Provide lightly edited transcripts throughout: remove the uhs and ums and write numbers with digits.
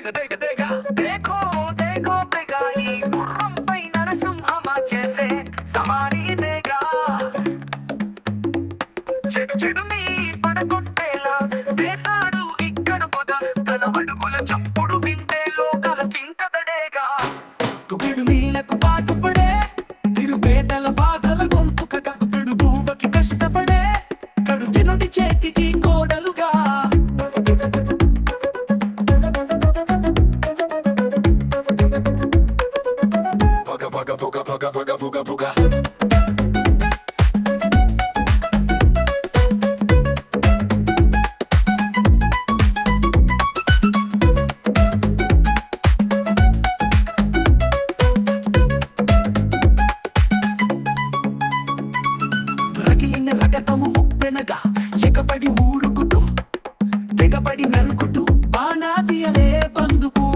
देखो देखो बेगानी हम पै नरసింహమా చేసే సమాని దేగా చెడు చెడుని పడగొట్టేలా వేసాడు ఇక్కడ పొద తన అడుగుల చప్పుడు వింటే లోకాల కింకదడేగా కుబిడు నీలకు పాటుపడే నిరుపేదల బాధల గొంతుకగా కుబిడు భూవకి కష్టపడే కడు తినుడి చేతికి కోడలుగా buga. రగిలిన రగతము ఉప్పెనగా ఎగపడి ఊరుకుతూ తెగపడి నరుకుతూ బాణాది అనే బంధువు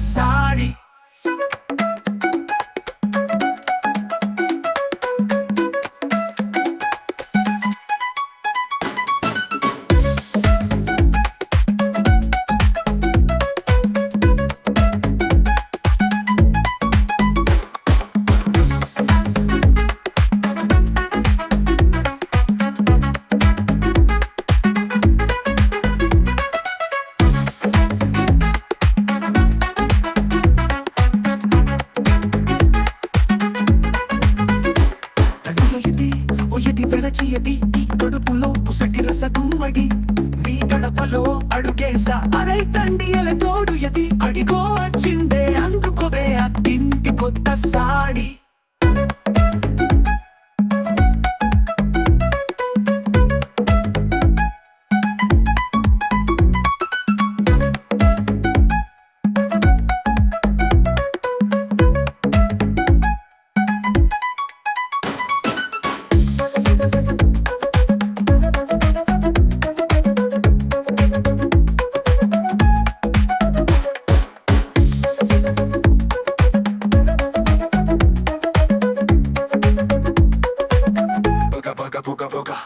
సాడి వెరచియది ఈ కడుపులో పుసటి రసగుమ్మడి మీ గడపలో అడుగేసా అరై తండియల తోడు ఎది అడిగో వచ్చిందే అందుకోవే ఆ తింటి కొత్త సాడి Boga.